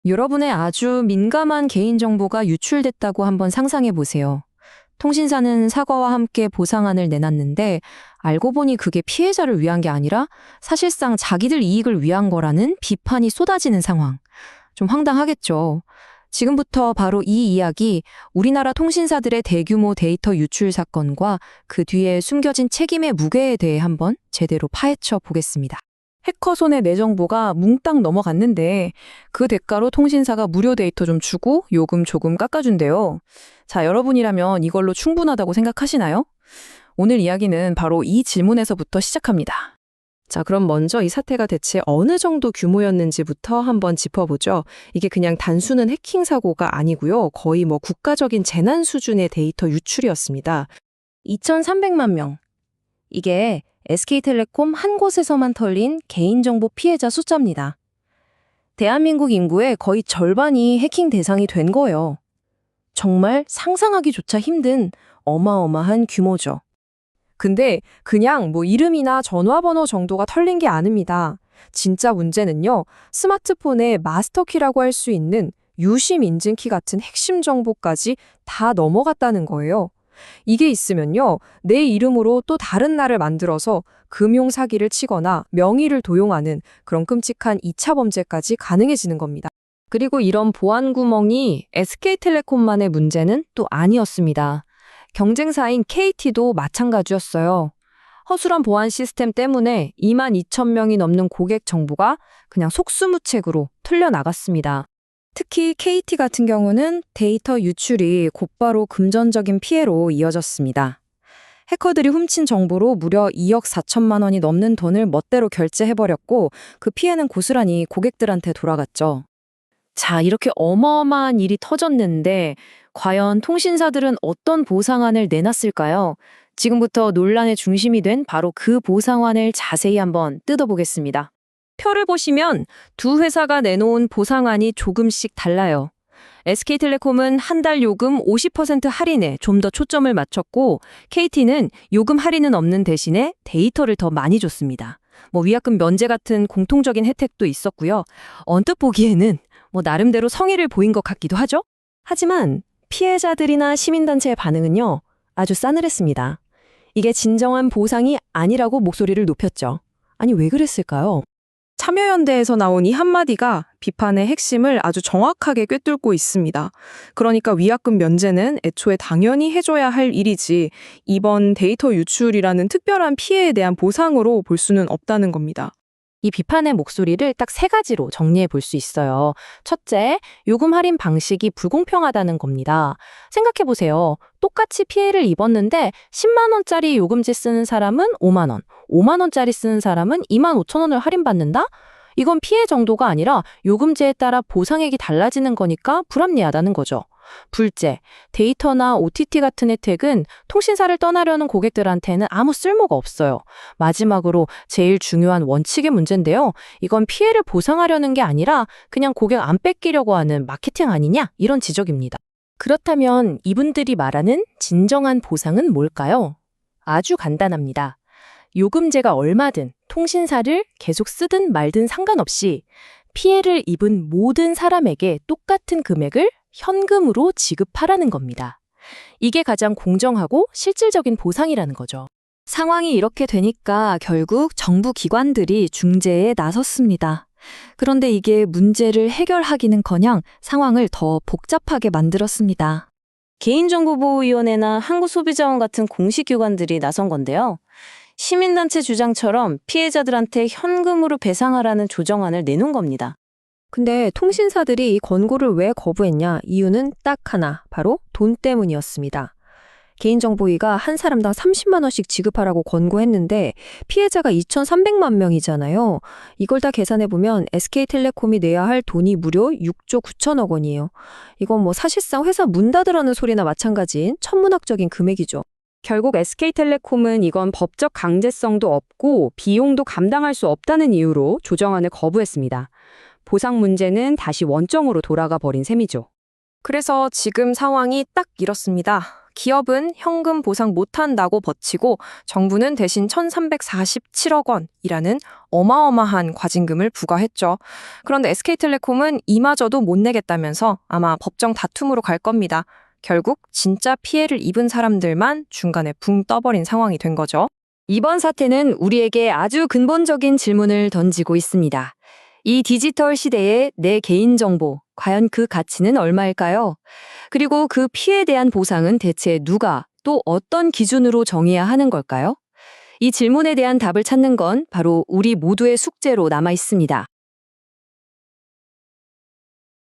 여러분의 아주 민감한 개인정보가 유출됐다고 한번 상상해 보세요. 통신사는 사과와 함께 보상안을 내놨는데 알고 보니 그게 피해자를 위한 게 아니라 사실상 자기들 이익을 위한 거라는 비판이 쏟아지는 상황. 좀 황당하겠죠. 지금부터 바로 이 이야기, 우리나라 통신사들의 대규모 데이터 유출 사건과 그 뒤에 숨겨진 책임의 무게에 대해 한번 제대로 파헤쳐 보겠습니다. 해커 손에 내 정보가 뭉땅 넘어갔는데 그 대가로 통신사가 무료 데이터 좀 주고 요금 조금 깎아준대요. 자, 여러분이라면 이걸로 충분하다고 생각하시나요? 오늘 이야기는 바로 이 질문에서부터 시작합니다. 자, 그럼 먼저 이 사태가 대체 어느 정도 규모였는지부터 한번 짚어보죠. 이게 그냥 단순한 해킹 사고가 아니고요. 거의 국가적인 재난 수준의 데이터 유출이었습니다. 2,300만 명. 이게 SK텔레콤 한 곳에서만 털린 개인정보 피해자 숫자입니다. 대한민국 인구의 거의 절반이 해킹 대상이 된 거예요. 정말 상상하기조차 힘든 어마어마한 규모죠. 근데 그냥 이름이나 전화번호 정도가 털린 게 아닙니다. 진짜 문제는요, 스마트폰의 마스터키라고 할 수 있는 유심 인증키 같은 핵심 정보까지 다 넘어갔다는 거예요. 이게 있으면요, 내 이름으로 또 다른 나를 만들어서 금융 사기를 치거나 명의를 도용하는 그런 끔찍한 2차 범죄까지 가능해지는 겁니다. 그리고 이런 보안 구멍이 SK텔레콤만의 문제는 또 아니었습니다. 경쟁사인 KT도 마찬가지였어요. 허술한 보안 시스템 때문에 22,000명이 넘는 고객 정보가 그냥 속수무책으로 털려나갔습니다. 특히 KT 같은 경우는 데이터 유출이 곧바로 금전적인 피해로 이어졌습니다. 해커들이 훔친 정보로 무려 2억 4천만 원이 넘는 돈을 멋대로 결제해버렸고 그 피해는 고스란히 고객들한테 돌아갔죠. 자, 이렇게 어마어마한 일이 터졌는데 과연 통신사들은 어떤 보상안을 내놨을까요? 지금부터 논란의 중심이 된 바로 그 보상안을 자세히 한번 뜯어보겠습니다. 표를 보시면 두 회사가 내놓은 보상안이 조금씩 달라요. SK텔레콤은 한 달 요금 50% 할인에 좀 더 초점을 맞췄고 KT는 요금 할인은 없는 대신에 데이터를 더 많이 줬습니다. 위약금 면제 같은 공통적인 혜택도 있었고요. 언뜻 보기에는 나름대로 성의를 보인 것 같기도 하죠? 하지만 피해자들이나 시민단체의 반응은요, 아주 싸늘했습니다. 이게 진정한 보상이 아니라고 목소리를 높였죠. 아니, 왜 그랬을까요? 참여연대에서 나온 이 한마디가 비판의 핵심을 아주 정확하게 꿰뚫고 있습니다. 그러니까 위약금 면제는 애초에 당연히 해줘야 할 일이지 이번 데이터 유출이라는 특별한 피해에 대한 보상으로 볼 수는 없다는 겁니다. 이 비판의 목소리를 딱 세 가지로 정리해 볼 수 있어요. 첫째, 요금 할인 방식이 불공평하다는 겁니다. 생각해 보세요. 똑같이 피해를 입었는데 10만 원짜리 요금제 쓰는 사람은 5만 원, 5만 원짜리 쓰는 사람은 2만 5천 원을 할인받는다? 이건 피해 정도가 아니라 요금제에 따라 보상액이 달라지는 거니까 불합리하다는 거죠. 둘째, 데이터나 OTT 같은 혜택은 통신사를 떠나려는 고객들한테는 아무 쓸모가 없어요. 마지막으로 제일 중요한 원칙의 문제인데요. 이건 피해를 보상하려는 게 아니라 그냥 고객 안 뺏기려고 하는 마케팅 아니냐? 이런 지적입니다. 그렇다면 이분들이 말하는 진정한 보상은 뭘까요? 아주 간단합니다. 요금제가 얼마든 통신사를 계속 쓰든 말든 상관없이 피해를 입은 모든 사람에게 똑같은 금액을 현금으로 지급하라는 겁니다. 이게 가장 공정하고 실질적인 보상이라는 거죠. 상황이 이렇게 되니까 결국 정부 기관들이 중재에 나섰습니다. 그런데 이게 문제를 해결하기는커녕 상황을 더 복잡하게 만들었습니다. 개인정보보호위원회나 한국소비자원 같은 공식기관들이 나선 건데요. 시민단체 주장처럼 피해자들한테 현금으로 배상하라는 조정안을 내놓은 겁니다. 근데 통신사들이 이 권고를 왜 거부했냐? 이유는 딱 하나, 바로 돈 때문이었습니다. 개인정보위가 한 사람당 30만 원씩 지급하라고 권고했는데 피해자가 2,300만 명이잖아요. 이걸 다 계산해보면 SK텔레콤이 내야 할 돈이 무려 6조 9천억 원이에요. 이건 사실상 회사 문 닫으라는 소리나 마찬가지인 천문학적인 금액이죠. 결국 SK텔레콤은 이건 법적 강제성도 없고 비용도 감당할 수 없다는 이유로 조정안을 거부했습니다. 보상 문제는 다시 원점으로 돌아가 버린 셈이죠. 그래서 지금 상황이 딱 이렇습니다. 기업은 현금 보상 못한다고 버티고 정부는 대신 1,347억 원이라는 어마어마한 과징금을 부과했죠. 그런데 SK텔레콤은 이마저도 못 내겠다면서 아마 법정 다툼으로 갈 겁니다. 결국 진짜 피해를 입은 사람들만 중간에 붕 떠버린 상황이 된 거죠. 이번 사태는 우리에게 아주 근본적인 질문을 던지고 있습니다. 이 디지털 시대의 내 개인정보, 과연 그 가치는 얼마일까요? 그리고 그 피해에 대한 보상은 대체 누가 또 어떤 기준으로 정해야 하는 걸까요? 이 질문에 대한 답을 찾는 건 바로 우리 모두의 숙제로 남아 있습니다.